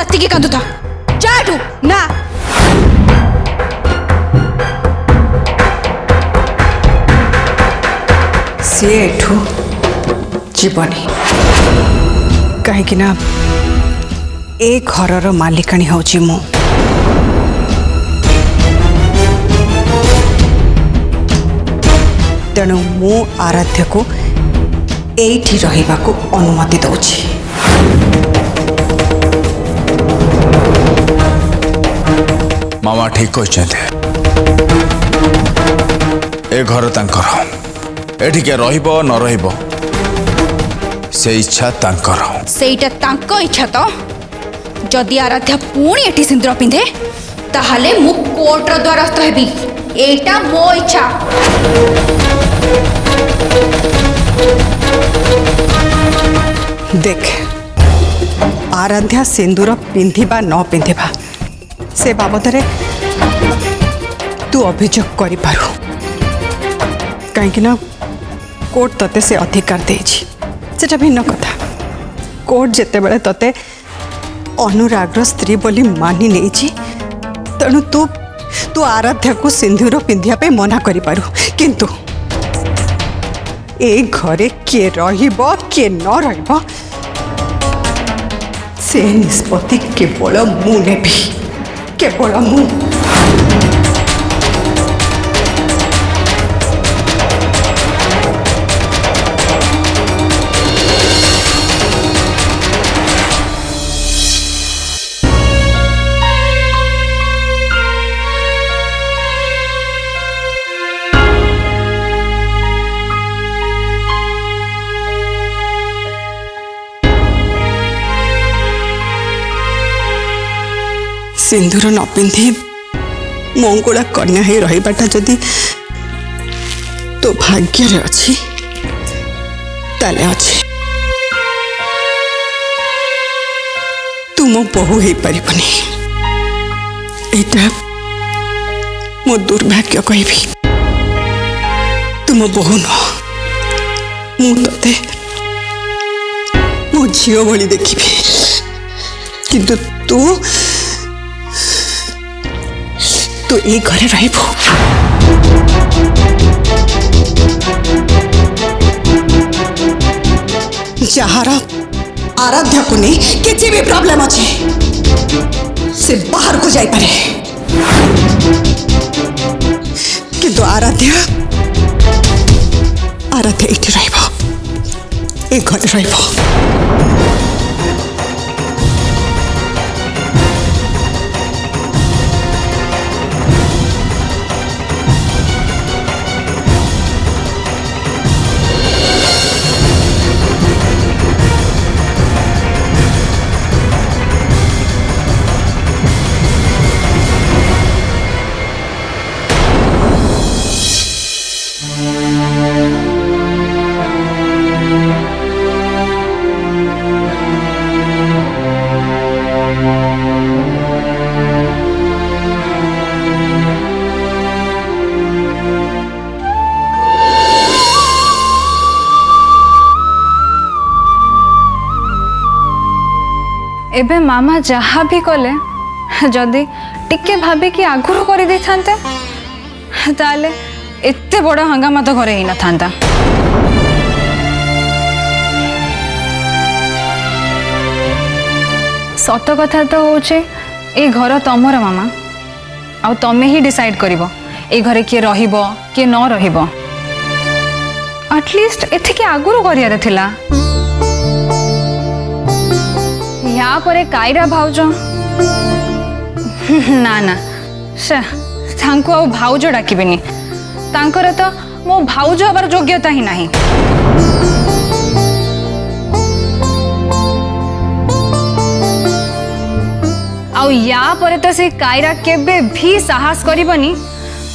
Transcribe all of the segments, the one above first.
राति की कांदुता जाठू ना सी एठू जीवनी कहीं ना ए घरर मालिकाणी होची मु तेणु मु आराध्य को एठी रहिबा को अनुमति दउछि। मामा ठीक कहते ए घर तांकर एठी के रहिबो न रहिबो से इच्छा तांकर सेटा तांको इच्छा तो जदि आराध्या पुणी एठी सिंदूर पिंधे ताहले मु कोर्टर द्वारस्थ हेबी एटा मो इच्छा। देख आराध्या सिंदूर पिंधिबा न पिंधिबा से बाबद तू अभियोग करि पारु कहीं ना कोर्ट तते से अधिकार देछि सेटा भिन्न कथा। कोर्ट जेते बेले तते अनुरागर स्त्री बोली मानि नेछि तेणु तू तू आराध्या को सिंदूर पिंधिया पे मना करि पारु किंतु ए घरे किए रहिबो किए न रहिबो से निष्पत्ति केवल मु नेबी केवल मु। सिंदूर न पिंधि मंगला कन्या ही रहीबाटा जदि तो भाग्य रे अछि ताले अछि तू मो बहु हे परिबनी एटा मो दुर्भाग्य कहबी तू मो बहु न मु तते मो झियो भली देखिबी किंतु तू तू ए घरे रहिबो जहार आराध्या को नहीं किसी भी प्रॉब्लम अच्छे से बाहर को जाई पारे किंतु आराध्या आराध्या एठी रहिबो ए घरे रहिबो। एबे मामा जहा भी कले जदि टिके भाबे कि आगुर कर दे थांते ताले एते बड़ हंगामा तो घरे ही न थांता। सत कथा तो होचे ए घर तमर मामा आ तमे ही डिसाइड करिवो ए घरे किए रहिबो किए न रहिबो एटलिस्ट एथे के आगुर करियारे थिला या परे कायरा भाउज ना ना से तांको आ भाउज डाकिबेनी तांकर तो मो भाउज हबार योग्यता ही नहीं। आउ या परे तो से कायरा केबे भी साहस करिबनी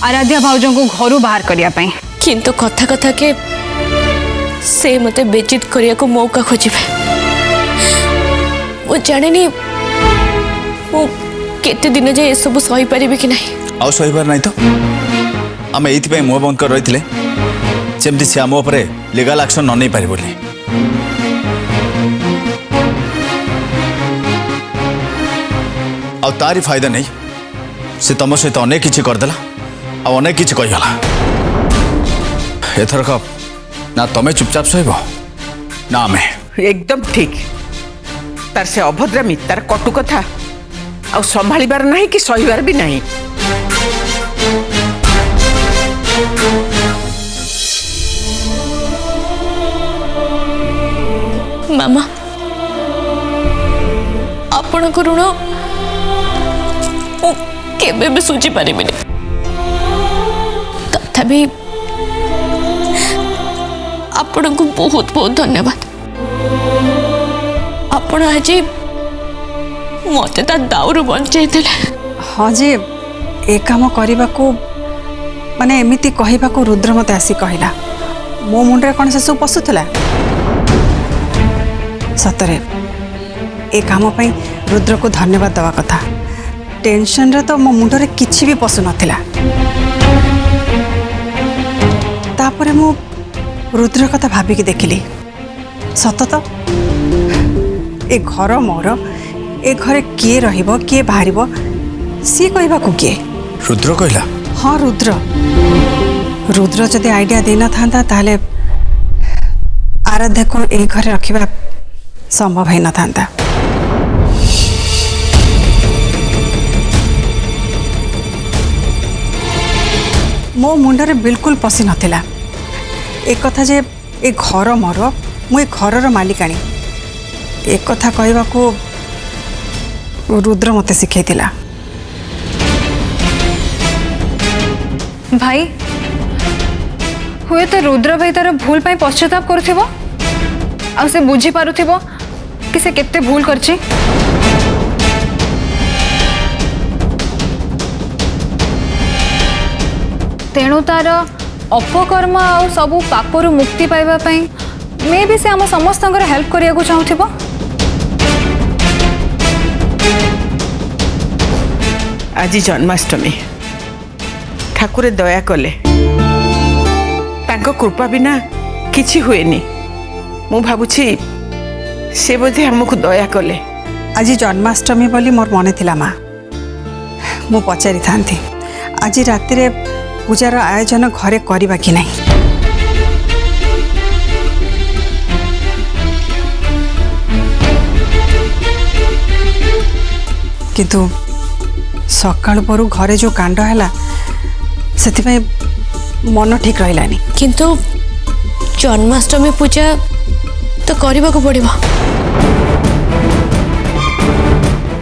आराध्या भाउज को घरु बाहर करिया पई किंतु कथा कथा के से मते बेचित करिया को मौका खोजिबे वो जाने वो केते दिन जाए सब सही पारिबे कि नहीं आउ सही पार नहीं तो आम ये मुह बंद कर रही जमती सी आम उपरे लीगल एक्शन न नहीं पारि बोली तारी फायदा नहीं से तुम सहित अनेक किछि करदेला आ अनेक किछि कहीगला एथरक ना तुम्हें चुपचाप सहब ना आमे एकदम ठीक तार से अभद्रामी तार कटु कथा आ संभाळिबार नहीं कि सहीबार भी नहीं। मामा आपण को ऋण केबे भी सुझी पारिबिनी तथापि आपण को बहुत बहुत धन्यवाद। आपण आज मते ता दाउरु बंचाई देले। हाँ जे ए काम करने को माने एमिति कहवा को रुद्र मत आसी कहला मो मुंडे कौन से सब पशुला सतरे ए काम पई रुद्र को धन्यवाद दवा कथा। टेंशन रे तो मो मुंडरे किछि भी पशु नथिला तापरे मो रुद्र कथा भाबिकी देखिली सत तो ए घर मोर ए घरे किए रहिबो किए बाहरिबो सी कहवा को किए रुद्र कहला। हाँ रुद्र जदि आइडिया देना था ताले आराध्या को ए घरे रखिबा संभव है न था। मो मुंडरे बिल्कुल पशि नथिला एक कथा जे ए घर मोर मु ए घरर मालिकाणी एक कथा कहवा को रुद्र मते शिखाइतिला। भाई हुए तो रुद्र भाई तार भूल पाई पश्चाताप करुथिबो आ से बुझी पारुथिबो कि से केते भूल करछि। तेणु तार अपकर्म आ सबु पापरु मुक्ति पाइबा पई मे भी से हम समस्तंकर हेल्प करिया को चाहुथिबो। आज जन्माष्टमी ठाकुरे दया कले तांको कृपा बिना किछि हुएनी मु भाबुछि से बोधे हमको दया कले। आज जन्माष्टमी बोली मोर मने थिला माँ मु पचारि थांती आज राति पूजार आयोजन घरे करबा कि नहीं। किंतु सकाळ पर घरे जो कांड हैला से मन ठीक रहिलानी। किंतु जन्माष्टमी पूजा तो करबा को पड़िबो।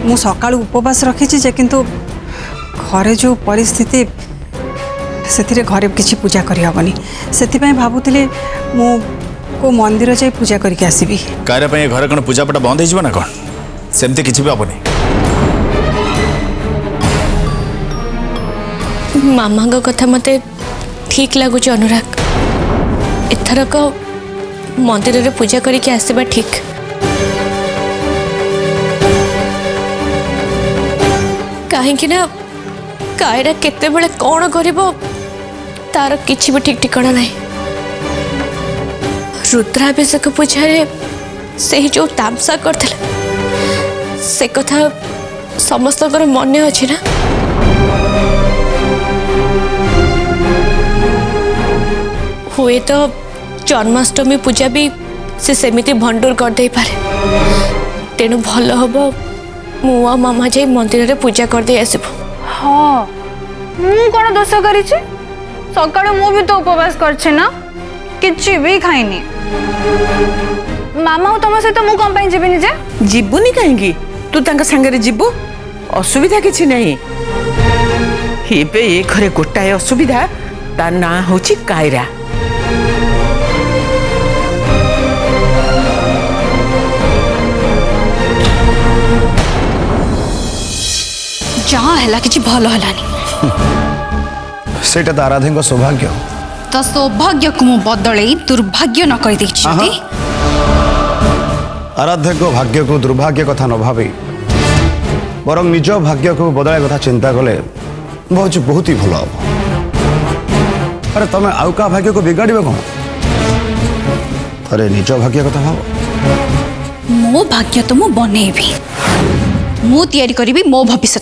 मु सकाळ उपवास रखिछि जे किंतु घरे जो परिस्थिति से घरे किसी पूजा करी हबनी से भावुली मु को मंदिर जाई पूजा करके आसीबी। कायरा पे घर कौन पूजा पटा बंद हो ना कौन सेमती किसी भी हेनी। मामा कथा मते ठीक लगुच अनुराग एथरक मंदिर रे पूजा करके आसीबा ठीक। कहीं ना कायरा केते बेले कौन करिबो तार किछि भी ठीक ठिकाना नहीं। रुद्राभिषेक पूजारे से जो तामसा करथिले से कथा समस्त मन अच्छे ना। हुए तो जन्माष्टमी पूजा भी से सेमिति भंडूर कर दे पारे तेणु भल हम मुआ मामा जाई मंदिर रे पूजा कर दे आसबो। हाँ मु कौन दोष करी सकाळु मु भी तो उपवास करछे ना किछि भी खाइनी। मामा तुम सहित मु कम पई जीविनी जे जीवुनी कहीं तू तांका संगे जीवु असुविधा किछि नहीं। हेबे ए घरे गोटाए असुविधा ता ना होछि कायरा। जहाँ है कि भल है सेटा तो आराध्या सौभाग्य तो सौभाग्य को बदल दुर्भाग्य न कर आराध्या को भाग्य को दुर्भाग्य कथा न भावी बर निज भाग्य को बदल कथा चिंता कले बहुत ही भल हम। अरे तुम आउ का भाग्य को बिगाड़ कौन अरे निज भाग्य कथा भाव। मो भाग्य तो मु बनैबी मु तैयारी करी मो भविष्य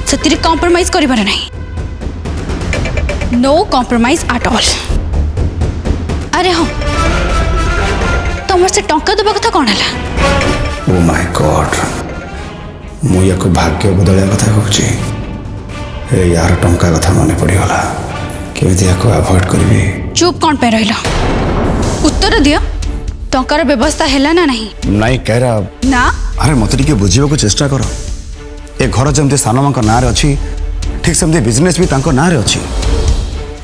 से कॉम्प्रोमाइज करिबार नहीं नो कॉम्प्रोमाइज एट ऑल। अरे हाँ तुम से टंका दबा कथा कौन है? ओ माय गॉड मु या को भाग्य बदलया कथा कहूची ए यार टंका कथा मने पड़ीगला केमिति या को अवॉइड करबी। चुप कौन पे रहिला उत्तर दिया टंकार व्यवस्था हैला ना नहीं? नहीं कह रहा ना अरे मत टिके बुझिबा को चेष्टा करो ए घर जमते सानमा को नारे अछि ठीक सेमते बिजनेस भी तांको नारे अछि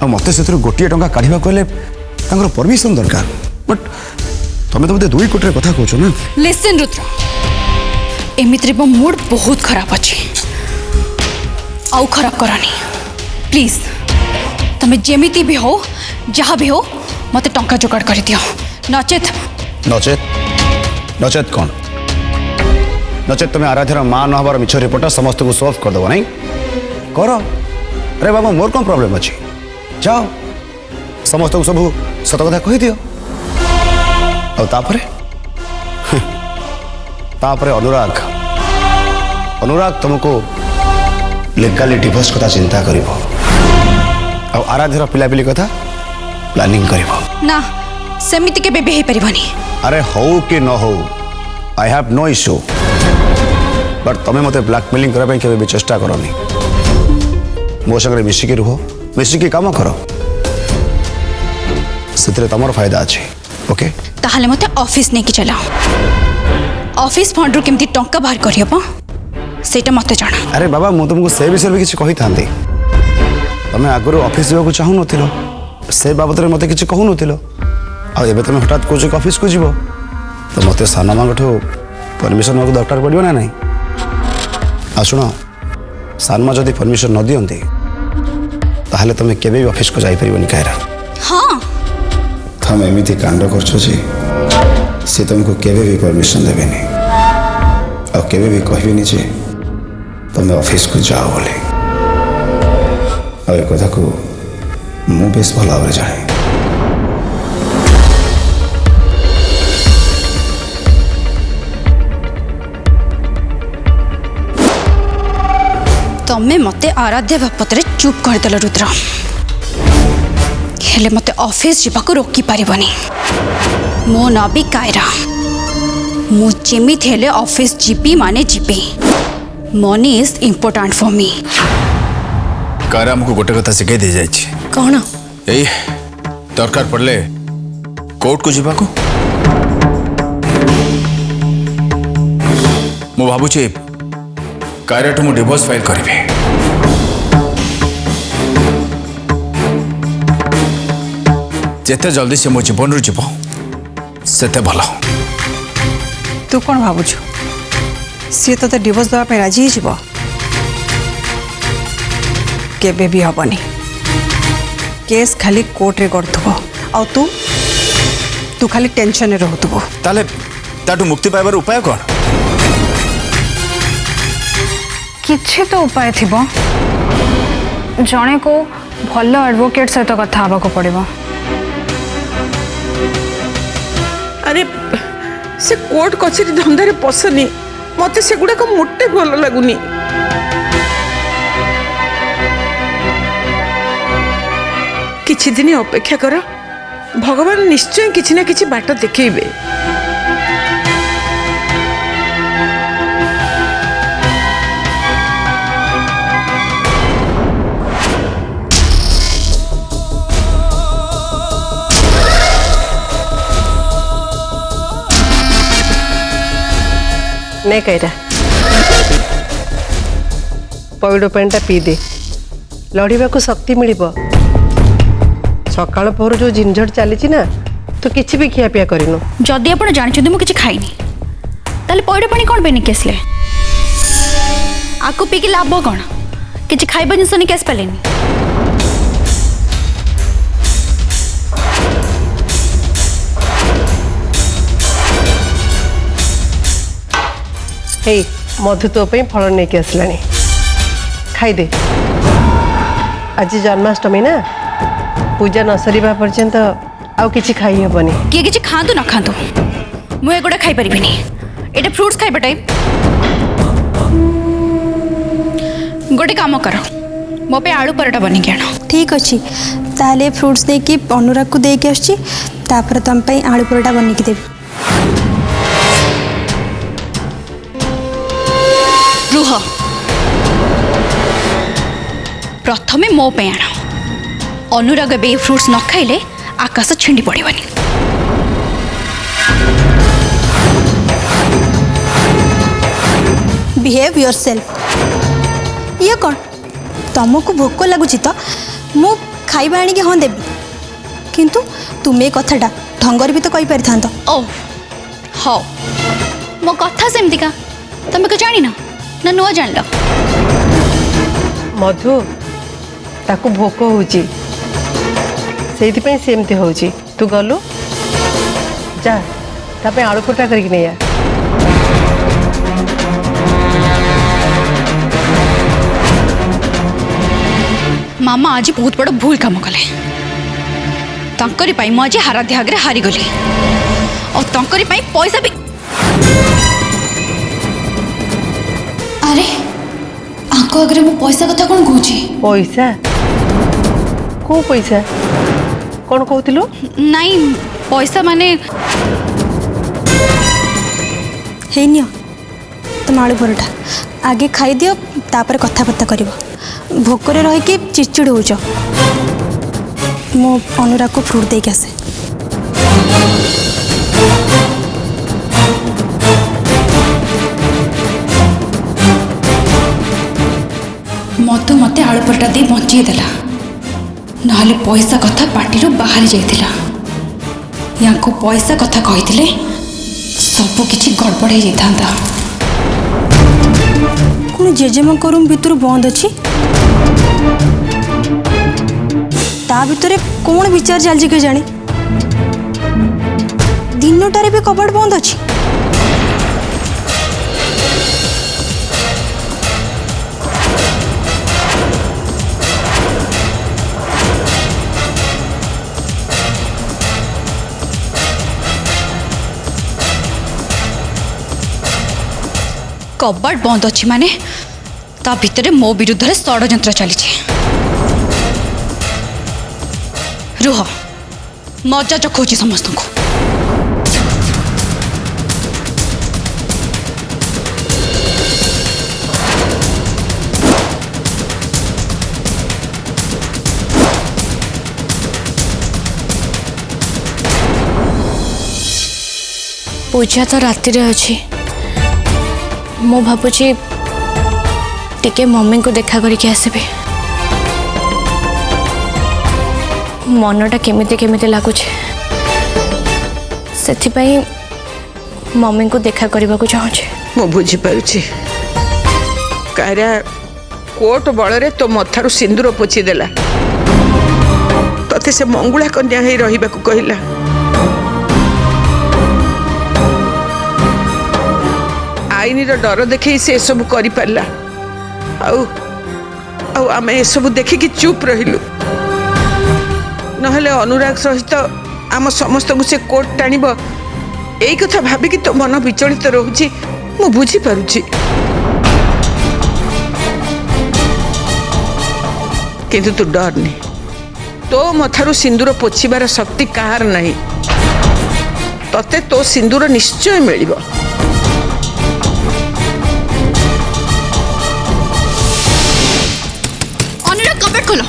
आ मते सेतिर गोटिए टंका काढिबा कहले तांकर परमिशन दरकार बट तमे तो मते 2 कोटी कथा कहछो ना। लिसन रुद्र एमित्री मो मूड बहुत खराब अछि आउ खराब करनी प्लीज तमे जेमिति भी हो जहाँ भी हो मते टंका जोगाड़ कर दियो नचेत नचेत नचेत कौन नचेत तुम्हें आराध्यार माँ न हबार मिछ रिपोर्ट समस्त को सॉल्व कर दो नहीं कर। अरे बाबा मोर कौन प्रॉब्लम अच्छी जाओ समस्त को सब सत कथा कही दियो और तापरे अनुराग अनुराग तुमको लीगाली डिवोर्स कथा चिंता करिवो और आराध्यार पिलापिली कथा प्लानिंग करिवो ना सेमिति के बेबे हे परिबनी। अरे हो कि न हो I have no issue but तमें मते ब्लैकमेलिंग करबे केबे भी चेष्टा करनी मो संगे मिसिकी रुहो मिसिकी काम करो सेतरे तमर फायदा अछि ओके ताहले मते ऑफिस ने की चलाओ ऑफिस फंड रो केमती टंका बाहर करियबो सेटा मते जाना। अरे बाबा मु तुमको से विषय में किछि कहि थांदी तमे आगरो ऑफिस जाको चाहू नथिलो से बाबत रे मते किछि कहू नथिलो आ एबे तमे हठात कोजो ऑफिस को जीवो तो मते साना मांगठो परमिशन मागो दरकार पड़ियो ना नहीं आ सुनो सानमा जदि परमिशन न दियंती ताहले तमे केबे भी ऑफिस को जाई परिबनी कायरा। हाँ तमे एमिति कांड करछो जे से तुमको केबे भी परमिशन देबेनी और केबे भी कहबेनी जे तमे ऑफिस को जाओ बोले और कथा को मु बेस भला भाव जाने। तमे मते आराध्य बापत रे चुप करदेल रुद्र हेले मते ऑफिस जीवाको रोकी पारिबनी मो ना भी कायरा मु जेमिति हेले ऑफिस जीपी माने GP money is important for me. कारा हमको गोटे कथा शिखाई दे जाइछि कौन एई दरकार पड़ले कोर्ट को जीवाको मु भाबुछि कायराठू मु डिवोर्स फाइल करिबे जेते जल्दी से मो जीवन रु जीव सेते भला। तू कौन भावुଛୁ सी तो डिवोर्स देवा पे राजी ही केबे भी हबनी केस खाली कोर्ट रे गड़थबो आ तू खाली टेंशन रे रहथबो ताले ताटू मुक्ति पाइबार उपाय कौन? किछि तो उपाय थिबो जणे को भलो एडवोकेट सहित कथा हबा को पड़िबो। अरे से कोर्ट कचेरी धंधारे पसनी मते सेगुडा को मोटे भल लागुनी। किछि दिन अपेक्षा कर भगवान निश्चय किछि ना किछि बाट देखैबे। नहीं कह पैड़ पाटा पी दे लड़वा को शक्ति मिल सका पहर जो झिंझट चली ना तो किसी भी खियापिया करनु जदि आप जानते मुझे खाइनी ताले पैड़ पानी कौन पे निक आसले आपको पी के लाभ कौन किसी खाइबा जिनस निक आस पारे हे मधु तो फल नहीं के आसला खाईदे आज जन्माष्टमी ना पूजा न सरिबा पर्यंत आउ किछि खाई हेबनी किए किछि खातु न खातु मुझे एगोटा खाई परिबिनी एटा फ्रूट्स खाइबा टाइम गोटे काम कर मो पे आलू पराठा बनी के आण ठीक अच्छे ताले फ्रुट्स देकी अनुराग को देके आसची तापर तुम पे आलू परोटा बनिकी देवी रुह प्रथमे मो पे आण अनुराग बे फ्रुट्स न खाइले आकाश छिंडी पड़ेबनी बिहेव योरसेल्फ ये कौन तुमको भोक लगुच तो मु खाइबा आनी हाँ देवी किंतु तुम्हें कथाटा ढंगर भी तो कही पारि था ओ हाँ मो कथा सेमती का तुम को जानी ना नुआ जान लो मधु ताकू भोक होची सेमती होची तू गलु जा तापे आलू परोटा करके नहीं आ मामा आज बहुत बड़ भूल काम कले तंकरी पाई मु आज हाराध्य आगे हारी गली और तंकरी पाई पैसा भी अरे आंको आगे मु पैसा कथा कौन कहूँ पैसा को पैसा कौन कहूलु नहीं पैसा माने हे नियो तुम आलू परोटा आगे खाई दियो तापर कथाबार्ता करिवो भोकरे रही कि चिड़चिड़ हो मो अनुराग को फ्रूट देके आसे मधु मते आलू परोटा दे बंचे देला नहले पैसा कथा पार्टी बाहरी जाइतिला यांको पैसा कथा कहिथिले सब किछि गड़बड़ हो जाता कौन जेजेमा रूम भितर बंद अच्छी ता भितर कौन विचार चलछि के जाने दिनटारे भी कबाड़ बंद अच्छी कबाड़ बंद अच्छी माने ता भितर मो विरुद्ध रे षड्यंत्र चली रुह मजा चखौची समस्त को पूजा तो राति रे अच्छी मो भावुची टिके मम्मी को देखा करके आसबे मनटा केमिति केमिति लगुच से मम्मी को देखा करने को चाहूँ मु बुझीपारुछि कारा कोट बल तो मथारू सिंदूर पोछीदेला तथे से मंगुला कन्या ही रहिबा को कहिला आईन डर देखे से सब करि पारला आउ आमे ए सब देखिकी चुप रहिलु नहले अनुराग सहित आम समस्त को से कोट टाणिब एई कथा भाबी कि तो मन विचलित रहुछि मु बुझी पारुछि किंतु तू डरनी तो मथारू सिंदूर पोछिबार शक्ति काहार नहीं तते तो सिंदूर निश्चय मिलिबो अनुराग कपट खोलो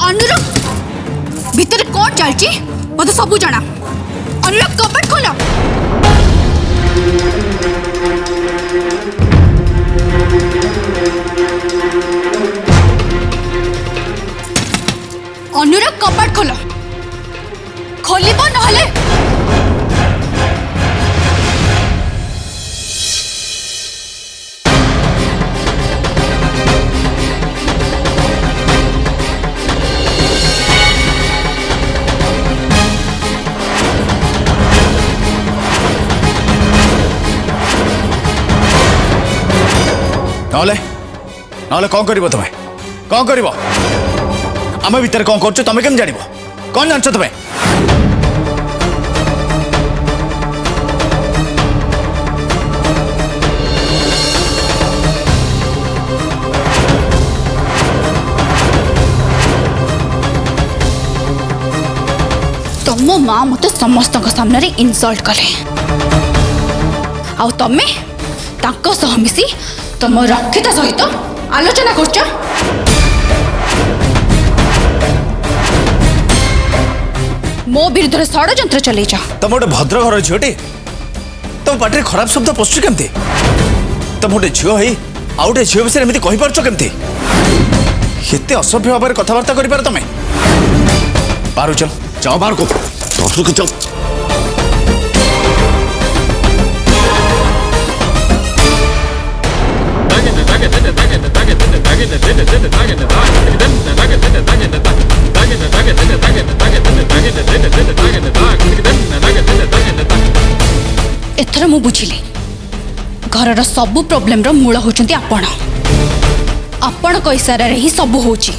अनुराग भितर कौन चलची मत सबू जाना अनुराग कपट खोलो अनुराग कपट खोलो खोलिबो नहले नहले नहले कौन करिवो तमे कौन करिवो आमे भीतर कौन करछु तमे केन जानिबो कौन जानछ तमे तम माँ मत समस्त सामने इनसल्ट कले तमें मिसी तुम रक्षिता सहित आलोचना कर मो विरुद्ध षड्यंत्र चल तुम गोटे भद्र घर झीटे तुम पाटे खराब शब्द पशु केमती तुम गोटे झील है आउ गोटे झील विषय एमती कही पार्छ केमती एते असभ्य भाव में कथबार्ता कर तुम्हें बाहर चल जाओ बाहर को जाओ एथर मु बुझिली घर सबु प्रॉब्लम मूल होचंती आपण आपण को इशारा रे ही सब होची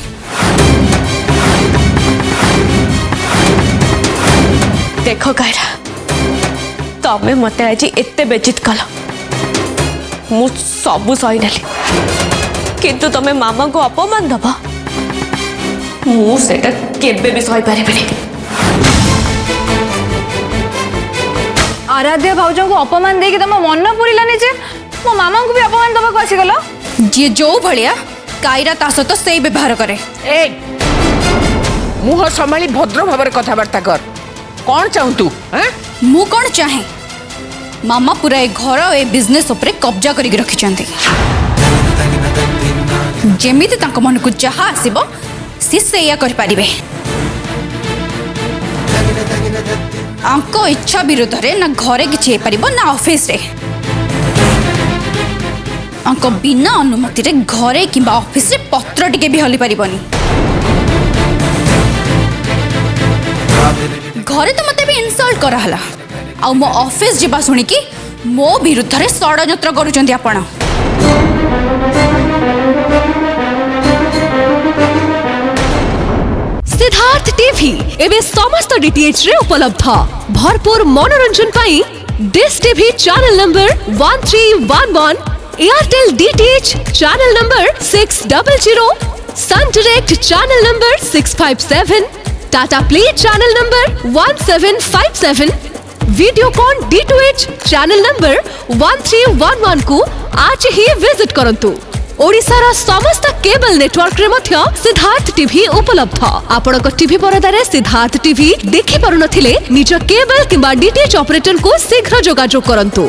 देख कायरा तमें मत आज एते बेजित कल मु सबू सही नेली किंतु तमें मामा को अपमान दब मुझे केबे भी सही पारिबेनी। आराध्य भाउज को अपमान देकी तुम मन पुरानी जे मो मामा को भी अपमान दबा आसीगल जी जो भाया कायरा ता सहित से व्यवहार करे मुह संभाली भद्र भाव कथबार्ता कर कौन चाहू तू मु कौन चाहे मामा पूरा ए घर ए बिजनेस उपरे कब्जा करिक रखिचंती जेमिति तांको मन को जहा आसीबो सी सेया कर पारिबे आंको इच्छा विरुद्ध रे ना घरे किछि हे पारिबो ना ऑफिस रे आंको बिना अनुमति रे घरे किंबा ऑफिस रे पत्र टिके भी हली पारिबोनी घरे तो मते भी इनसल्ट करहला आ मो ऑफिस जीवा सुनी कि मो विरुद्ध रे षड्यंत्र करूचंती आपण सिद्धार्थ टीवी एवं समस्त डीटीएच रे उपलब्ध भरपूर मनोरंजन पाई dish TV channel number 1311 Airtel DTH channel number 600 Sun Direct channel number 657 Tata Play channel number 1757 Videocon D2H channel number 1311 को आज ही विजिट करंतु। ओडिशार समस्त केबल नेटवर्क रे मध्य सिद्धार्थ टीवी उपलब्ध आपणक टीवी परदारे सिद्धार्थ टीवी देखि पारुनथिले निज केबल किंबा डीटीएच ऑपरेटर को शीघ्र जोगाजोग करंतु।